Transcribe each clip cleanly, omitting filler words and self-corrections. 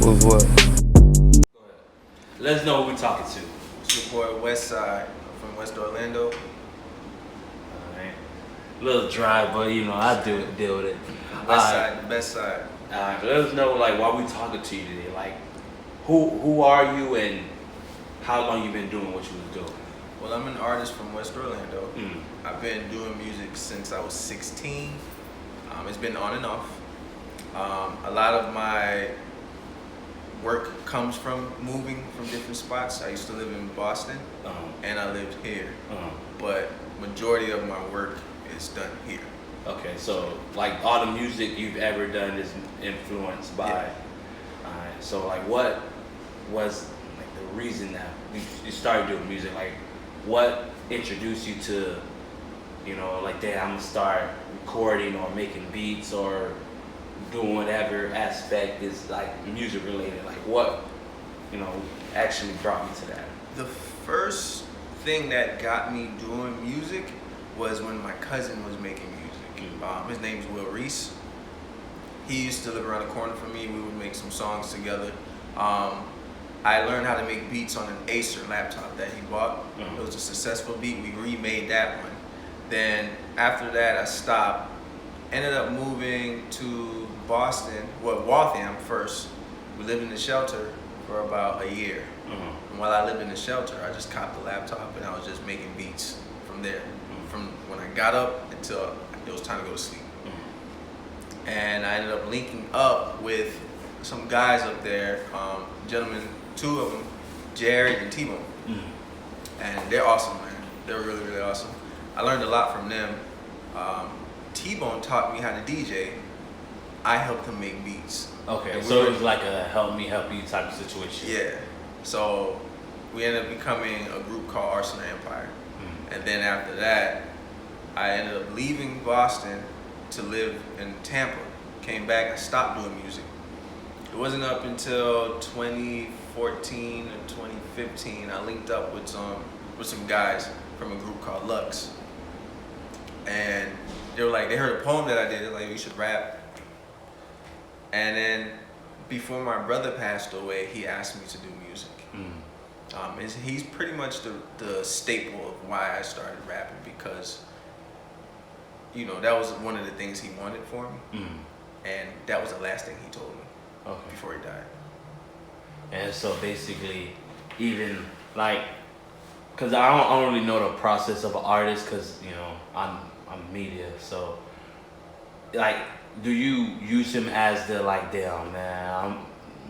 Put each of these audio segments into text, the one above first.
With what? Go ahead. Let us know who we're talking to. It's your boy Westside from West Orlando. Alright. A little dry, but you know, I deal with it. Westside, the best side. Let us know like why we talking to you today. Like who are you and how long you been doing what you was doing? Well, I'm an artist from West Orlando. Mm. I've been doing music since I was 16. It's been on and off. A lot of my work comes from moving from different spots. I used to live in Boston, and I lived here. But majority of my work is done here. Okay, so like all the music you've ever done is influenced by. Yeah. Alright, so like what was like the reason that you started doing music? Like what introduced you to, you know, like damn, I'm gonna start recording or making beats or doing whatever aspect is like music related? Like what, you know, actually brought me to that? The first thing that got me doing music was when my cousin was making music. His name's Will Reese. He used to live around the corner from me. We would make some songs together. I learned how to make beats on an Acer laptop that he bought. It was a successful beat. We remade that one. Then after that, I stopped. Ended up moving to Boston, well, Waltham first. We lived in the shelter for about a year. And while I lived in the shelter, I just copped the laptop and I was just making beats from there. From when I got up until it was time to go to sleep. And I ended up linking up with some guys up there, gentlemen, two of them, Jared and T-Bone. And they're awesome, man. They're really, really awesome. I learned a lot from them. T-Bone taught me how to DJ. I helped him make beats. Okay, so it was like a help you type of situation. Yeah. So we ended up becoming a group called Arsenal Empire. And then after that, I ended up leaving Boston to live in Tampa. Came back and stopped doing music. It wasn't up until 2014 and 2015 I linked up with some guys from a group called Lux. And they were like, they heard a poem that I did. They're like, you should rap. And then before my brother passed away, he asked me to do music. He's pretty much the staple of why I started rapping, because you know that was one of the things he wanted for me, and that was the last thing he told me before he died. And so basically, even like, cause I don't really know the process of an artist, cause you know I'm media, so like, do you use him as the like, damn man,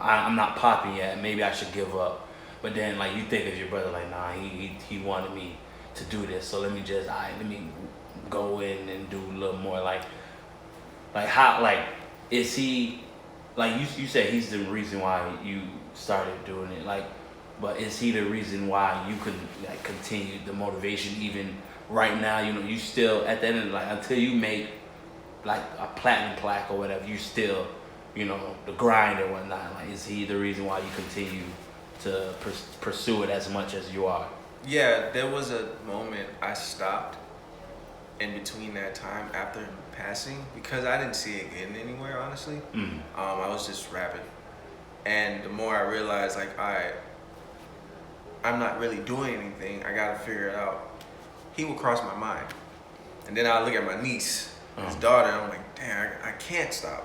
I'm not popping yet, maybe I should give up? But then like you think of your brother like, nah, he wanted me to do this, so let me go in and do a little more. Like how, like, is he, like you said he's the reason why you started doing it, like, but is he the reason why you could like continue the motivation even right now? You know, you still at the end of the, like, until you make like a platinum plaque or whatever, you still, you know, the grind and whatnot. Like, is he the reason why you continue to pursue it as much as you are? Yeah, there was a moment I stopped in between that time after him passing, because I didn't see it getting anywhere, honestly. I was just rapping. And the more I realized, like, I'm not really doing anything, I gotta figure it out, he would cross my mind. And then I'll look at my niece, his daughter, and I'm like, damn, I can't stop.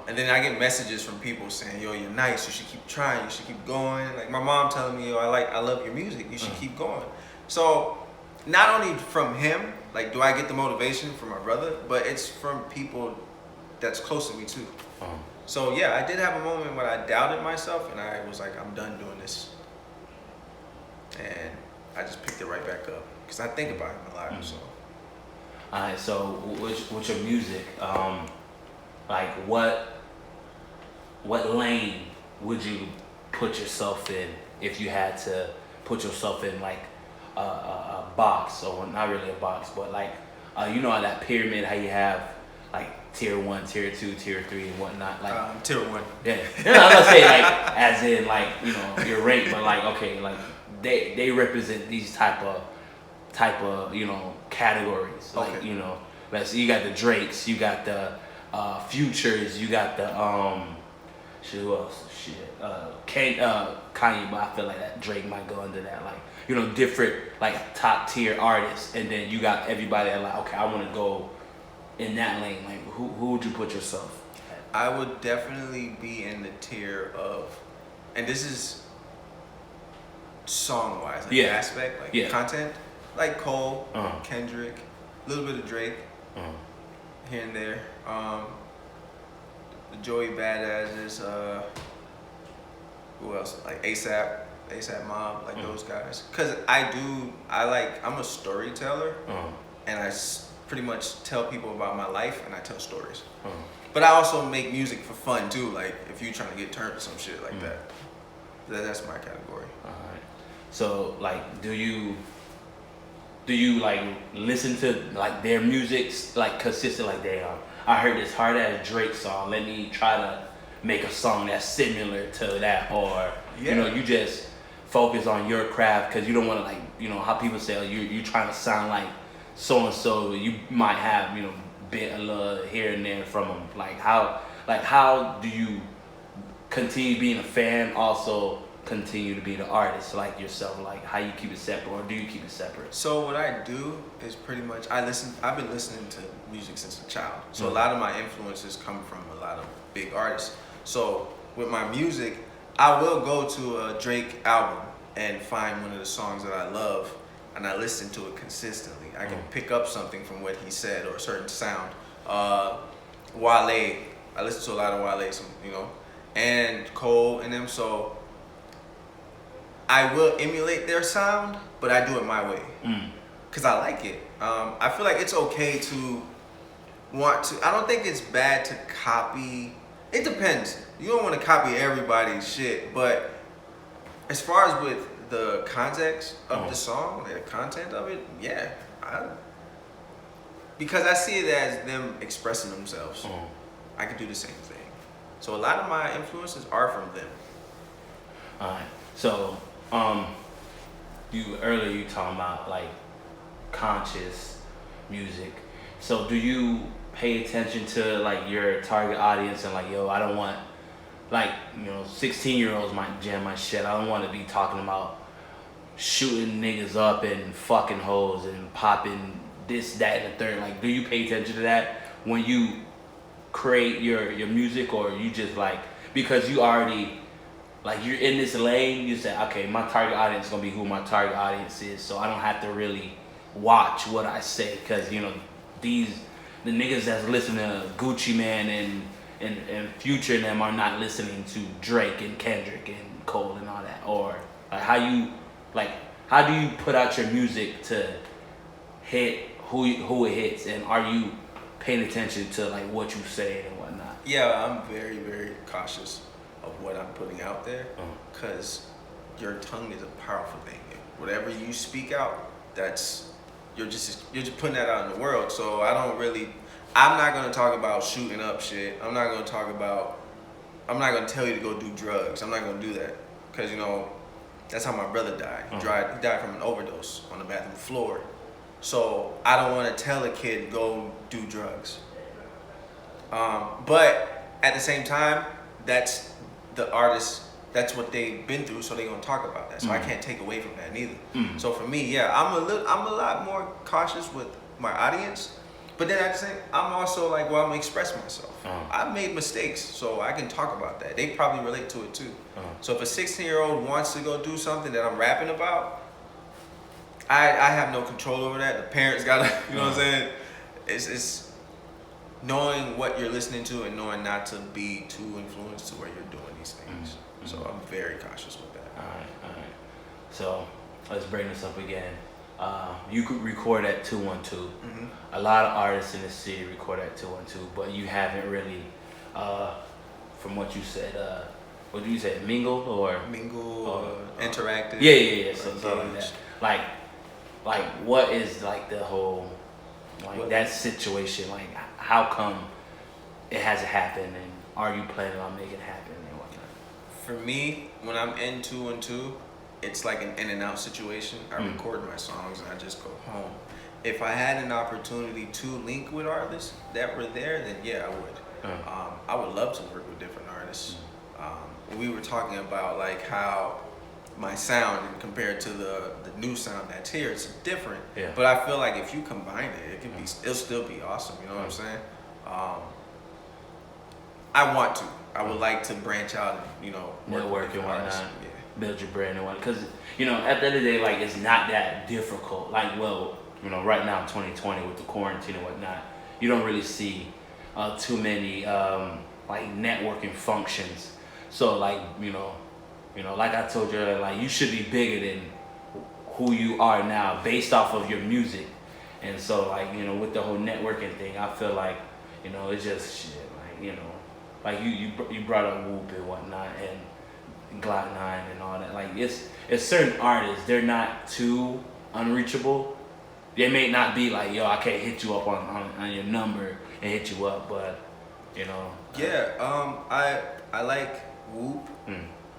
And then I get messages from people saying, yo, you're nice, you should keep trying, you should keep going. Like my mom telling me, yo, I love your music, you should keep going. So not only from him, like, do I get the motivation from my brother, but it's from people that's close to me too. So yeah, I did have a moment when I doubted myself and I was like, I'm done doing this. And I just picked it right back up, because I think about him a lot. So. Alright, so with your music, like what lane would you put yourself in if you had to put yourself in, like a box, or not really a box, but like you know, that pyramid, how you have like tier 1, tier 2, tier 3 and whatnot, like tier 1. Yeah. I'm not saying like as in like, you know, your rank, but like, okay, like they represent these type of, you know, categories. Like, Okay. you know, let's see, you got the Drakes, you got the Futures, you got the Shit, who else? Shit, Kanye, but I feel like that Drake might go under that. Like, you know, different like top tier artists, and then you got everybody that like, okay, I want to go in that lane. Like, who would you put yourself at? I would definitely be in the tier of, and this is song wise, like Yeah. aspect, like Yeah. content, like Cole, Uh-huh. Kendrick, a little bit of Drake Uh-huh. here and there. The Joey Badasses, who else? Like ASAP Mob, like those guys. Cause I'm a storyteller, and pretty much tell people about my life, and I tell stories. But I also make music for fun too. Like if you trying to get turned to some shit like that, that's my category. Alright. So like, do you like listen to like their music like consistent? Like, damn, I heard this hard ass Drake song. Let me try to make a song that's similar to that, or you know, you just focus on your craft because you don't want to, like, you know how people say, oh, you trying to sound like so and so. You might have, you know, bit a little here and there from them. Like how do you continue being a fan, also continue to be the artist like yourself? Like, how you keep it separate, or do you keep it separate? So what I do is pretty much I've been listening to music since a child. So a lot of my influences come from a lot of big artists. So with my music, I will go to a Drake album and find one of the songs that I love, and I listen to it consistently. I can pick up something from what he said or a certain sound. Wale, I listen to a lot of Wale, you know, and Cole and them. So I will emulate their sound, but I do it my way because I like it. I feel like it's okay to I don't think it's bad to copy. It depends. You don't want to copy everybody's shit, but as far as with the context of the song, the content of it, yeah, because I see it as them expressing themselves. I could do the same thing. So a lot of my influences are from them. Alright. So, you talking about like conscious music. So do you pay attention to like your target audience and like, yo, I don't want, like, you know, 16-year-olds might jam my shit. I don't want to be talking about shooting niggas up and fucking hoes and popping this, that, and the third. Like, do you pay attention to that when you create your music, or you just like, because you already, like, you're in this lane, you say, okay, my target audience is gonna be who my target audience is, so I don't have to really watch what I say, because, you know, the niggas that's listening to Gucci Man and Future and them are not listening to Drake and Kendrick and Cole and all that. Or like, how do you put out your music to hit who it hits, and are you paying attention to like what you say and whatnot? Yeah, I'm very, very cautious of what I'm putting out there, because your tongue is a powerful thing. Whatever you speak out, you're just putting that out in the world. So I'm not gonna talk about shooting up shit. I'm not gonna tell you to go do drugs. I'm not gonna do that, because, you know, that's how my brother died. He died from an overdose on the bathroom floor. So I don't want to tell a kid go do drugs. But at the same time, that's the artist. That's what they've been through, so they're gonna talk about that. So I can't take away from that neither. So for me, yeah, I'm a lot more cautious with my audience. But then at the same, I'm also like, well, I'm gonna express myself. I've made mistakes, so I can talk about that. They probably relate to it too. So if a 16-year-old wants to go do something that I'm rapping about, I have no control over that. The parents gotta, you know what I'm saying? It's knowing what you're listening to and knowing not to be too influenced to where you're doing these things. So I'm very cautious with that. All right. So let's bring this up again. You could record at 212. A lot of artists in the city record at 212, but you haven't really, from what you said, what did you say, mingled or interactive? Yeah. So like that. Like what is like the whole, like that situation? Like, how come it hasn't happened, and are you planning on making it happen and whatnot? For me, when I'm in 212, it's like an in and out situation. I record my songs and I just go home. If I had an opportunity to link with artists that were there, then yeah, I would. I would love to work with different artists. We were talking about like how my sound and compared to the new sound that's here, it's different. Yeah. But I feel like if you combine it, it can be, it'll still be awesome. You know what I'm saying? I want to. I would like to branch out and, you know, network and whatnot. Yeah. Build your brand and whatnot. Because, you know, at the end of the day, like, it's not that difficult. Like, well, you know, right now in 2020 with the quarantine and whatnot, you don't really see too many like networking functions. So like, you know, like I told you earlier, like you should be bigger than who you are now based off of your music. And so like, you know, with the whole networking thing, I feel like, you know, it's just shit. Like, you know, like you brought up Whoop and whatnot and Glock 9 and all that. Like it's certain artists, they're not too unreachable. They may not be like, yo, I can't hit you up on your number and hit you up, but you know. Yeah, I like Whoop.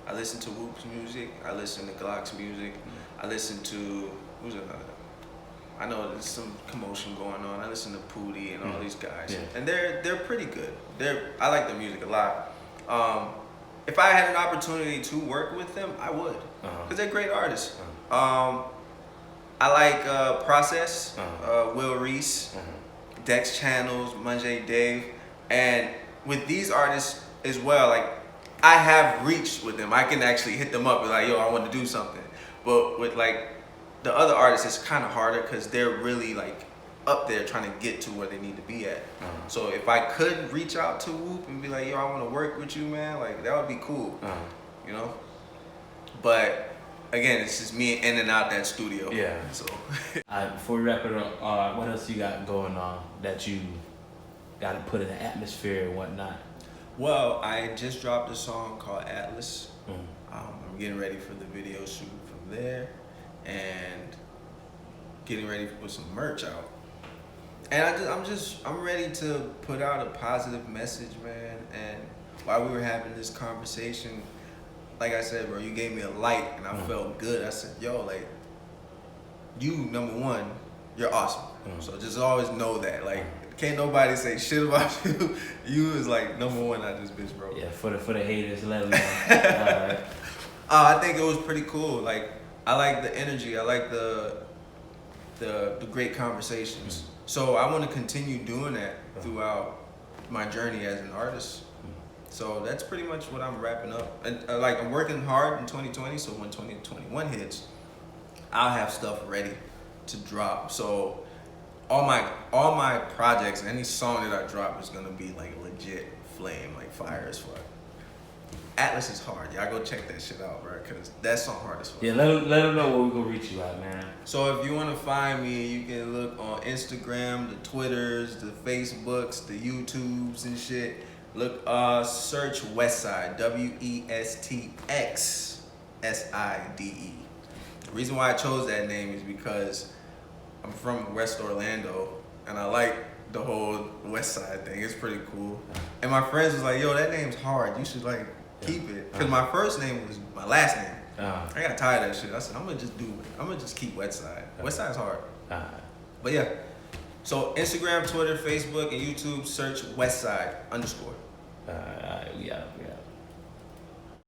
I listen to Whoop's music. I listen to Glock's music. I listen to who's another? I know there's some commotion going on. I listen to Pootie and all these guys, and they're pretty good. I like their music a lot. If I had an opportunity to work with them, I would, because they're great artists. I like Process, Will Reese, Dex Channels, Munjay Dave, and with these artists as well, like I have reached with them. I can actually hit them up and like, yo, I want to do something. But with like the other artists, it's kind of harder because they're really like up there trying to get to where they need to be at. So if I could reach out to Whoop and be like, yo, I want to work with you, man, like that would be cool, you know? But again, it's just me in and out that studio. Yeah. So. Before we wrap it up, what else you got going on that you got to put in the atmosphere and whatnot? Well, I just dropped a song called Atlas. I'm getting ready for the video shoot from there, and getting ready to put some merch out. And I'm ready to put out a positive message, man. And while we were having this conversation, like I said, bro, you gave me a light, and I felt good. I said, yo, like, you, number one, you're awesome. So just always know that, like, can't nobody say shit about you. You is like number one out this bitch, bro. Yeah, for the haters, let them know. I think it was pretty cool. Like, I like the energy. I like the great conversations. So I want to continue doing that throughout my journey as an artist. So that's pretty much what I'm wrapping up. And like, I'm working hard in 2020. So when 2021 hits, I'll have stuff ready to drop. So all my projects, any song that I drop is gonna be like legit flame, like fire as fuck. Atlas is hard. Y'all go check that shit out, bro, cause that song hard as fuck. Yeah, let them know where we gonna reach you at, man. So if you wanna find me, you can look on Instagram, the Twitters, the Facebooks, the YouTubes and shit. Look, search Westxside, WESTXSIDE. The reason why I chose that name is because I'm from West Orlando, and I like the whole West Side thing. It's pretty cool. And my friends was like, yo, that name's hard. You should like keep it. Because my first name was my last name. I got tired of that shit. I said, I'm gonna just keep West Side. West Side's hard. But yeah. So Instagram, Twitter, Facebook, and YouTube, search Westside _. Yeah.